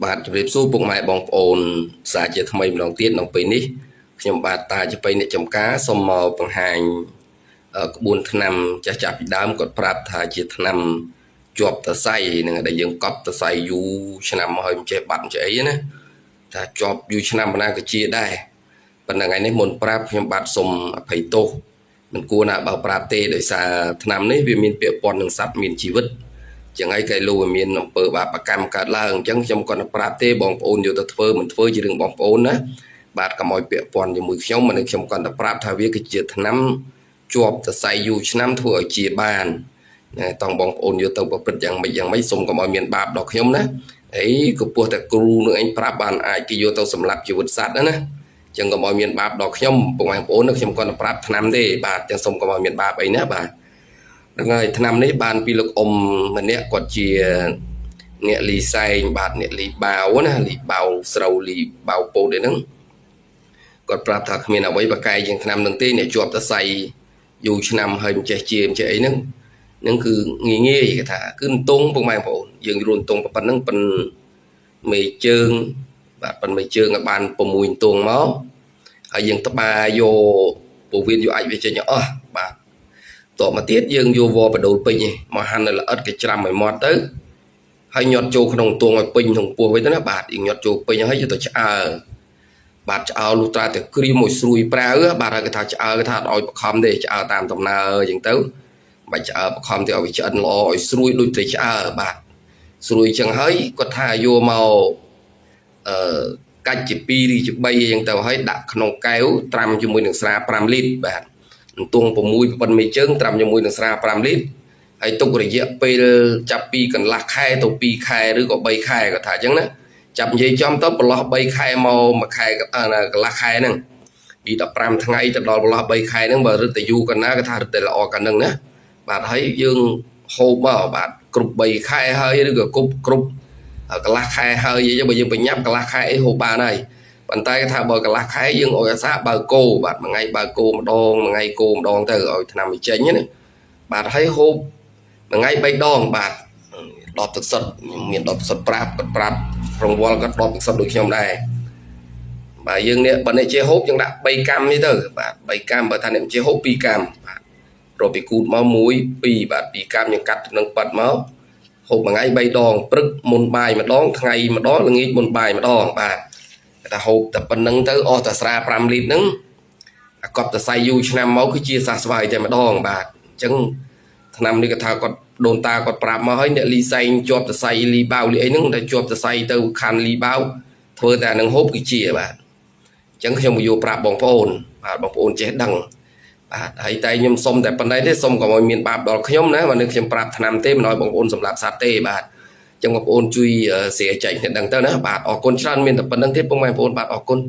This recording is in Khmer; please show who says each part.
Speaker 1: បាទជម្រាបសួរពុកម៉ែបងប្អូនសាជាថ្មីម្ដងទៀតនៅពេលនេះខ្ញុំបាទតាជាបេអ្នកចំការសូមមកបង្ហាញក្បួនថ្នាំចាស់ពីដើមគាត់ប្រាប់ថាជាថ្នាំជាប់តសៃនឹងដែលយើងកប់តសៃយូរឆ្នាំមកហើយមិនចេះបាត់ចេះអីណាថាជាប់យូរឆ្នាំប៉ុណ្ណាក៏ជាដែរប៉ុន្តែថ្ងៃនេះមុនប្រាប់ខ្ញុំបាទសូមអភ័យទោសមិនគួរណាបើប្រាប់ទេដោយសារថ្នាំនេះវាមានពាក់ព័ន្ធនឹងសត្វមានជីវិតចឹងហើយកែលូមានអំពើបាបកម្មកើតឡើងអញ្ចឹងខ្ញុំគាត់ប្រាប់ទេបងប្អូនយកទៅធ្វើមិនធ្វើជារឿងបងប្អូនណាបាទកុំឲ្យពាក់ព័ន្ធជាមួយខ្ញុំមិនខ្ញុំគាត់ប្រាប់ថាវាគឺជាថ្នាំជាប់សរសៃយូរឆ្នាំធ្វើឲ្យជាបានតង់បងប្អូនយកទៅប្រព្រឹត្តយ៉ាងម៉េចសូមកុំឲ្យមានបាបដល់ខ្ញុំណាអីក៏ពោះតែគ្រូនឹងឯងប្រាប់បានអាចគេយកទៅសម្លាប់ជីវិតសត្វណាចឹងកុំឲ្យមានបាបដល់ខ្ញុំបងប្អូនខ្ញុំគាត់ប្រាប់ថ្នាំទេបាទចឹងសូមកុំឲ្យមានបាបអីណាបាទហ្នឹងហើយថ្នាំនេះបានពីលោកអ៊ំម្នាក់គាត់ជាអ្នកលីសែងបាទអ្នកលីបាវណាលីបាវស្រូវលីបាវពោតឯហ្នឹងគាត់ប្រាប់ថាគ្មានអ្វីបកកាយជាងថ្នាំនឹងទេអ្នកជាប់តសៃយូរឆ្នាំហើយមិនចេះជាមិនចេះអីហ្នឹងគឺងាយគេថាគឺតងពុកម៉ែបងប្អូនយើងរួនតងប៉ុណ្ណឹងប៉ុនមេជើងបាទប៉ុនមេជើងឲ្យបាន6តងមកហើយយើងត្បាយកពោះវៀនយកអាចវាចេញអស់បាទតមកទៀតយើងយកវបដូលពេញមកហាន់នៅល្អិតគេច្រាំឲ្យមាត់ទៅហើយញាត់ចូលក្នុងតួងឲ្យពេញក្នុងពោះវិញទៅណាបាទញាត់ចូលពេញហើយយកទៅឆ្អើបាទឆ្អើលុះត្រាតែក្រៀមមួយស្រួយប្រាវបាទហើយគេថាឆ្អើគេថាឲ្យបខំទេឆ្អើតាមដំណើរអញ្ចឹងទៅបាច់ឆ្អើបខំទៅឲ្យវាឆ្អិនល្អឲ្យស្រួយដូចតែឆ្អើបាទស្រួយអញ្ចឹងហើយគាត់ថាយកមកកាច់ជា2ឬជា3អញ្ចឹងទៅហើយដាក់ក្នុងកែវត្រាំជាមួយនឹងស្រា5លីត្របាទទង6ប៉ុនមេជើងត្រាំជាមួយនឹងស្រា5លីត្រហើយទុករយៈពេលចាប់ពីកន្លះខែទៅ2ខែឬក៏3ខែគាត់ថាអញ្ចឹងណាចាប់និយាយចំទៅប្រឡោះ3ខែមក1ខែកន្លះខែហ្នឹងពី15ថ្ងៃទៅដល់ប្រឡោះ3ខែហ្នឹងបើរឹតតែយូរកណ្ណាគាត់ថារឹតតែល្អកណ្ដឹងណាបាទហើយយើងហូបមកបាទគ្រប់3ខែហើយឬក៏គ្រប់កន្លះខែហើយអញ្ចឹងបើយើងបញ្ញាប់កន្លះខែអីហូបបានហើយប៉ុន្តែថាបើកន្លះខែយើងឲ្យអាសាបើគោបាទមួយថ្ងៃបើគោម្ដងមួយថ្ងៃគោម្ដងទៅឲ្យថ្នាំវាចេញណាបាទហើយហូបមួយថ្ងៃ3ដងបាទដបទឹកសុទ្ធមានដបទឹកសុទ្ធប្រាប់គាត់ប្រាប់រង្វល់គាត់ដបទឹកសុទ្ធដូចខ្ញុំដែរបាទយើងនេះបើអ្នកជាហូបយើងដាក់3កាំនេះទៅបាទ3កាំបើថាអ្នកជាហូប2កាំបាទរកពីគូតមក1 2បាទ2កាំយើងកាត់នឹងប៉ាត់មកហូបមួយថ្ងៃ3ដងព្រឹកមុនបាយម្ដងថ្ងៃម្ដងល្ងាចមុនបាយម្ដងបាទតែហូបតែប៉ុណ្្នឹងទៅអស់តែស្រា5លីត្រហ្នឹងអាកប់តសៃយូរឆ្នាំមកគឺជាសះស្បើយតែម្ដងបាទអញ្ចឹងថ្នាំនេះគាត់ថាគាត់ដូនតាគាត់ប្រាប់មកហើយអ្នកលីសែងជាប់តសៃលីបាវលីអីហ្នឹងតែជាប់តសៃទៅខាន់លីបាវធ្វើតែនឹងហូបគឺជាបាទអញ្ចឹងខ្ញុំមកយកប្រាប់បងប្អូនបាទបងប្អូនចេះដឹងបាទហើយតែខ្ញុំសុំតែប៉ុណ្ណេះទេសុំកុំឲ្យមានបាបដល់ខ្ញុំណាបើនឹងខ្ញុំប្រាប់ថ្នាំទេមិនឲ្យបងប្អូនសម្លាប់សត្វទេបាទចឹងបងប្អូនជួយshare ចែកគ្នាដឹងទៅណាបាទអរគុណច្រើនមានតែប៉ុណ្្នឹងទេបងប្អូនបាទអរគុណ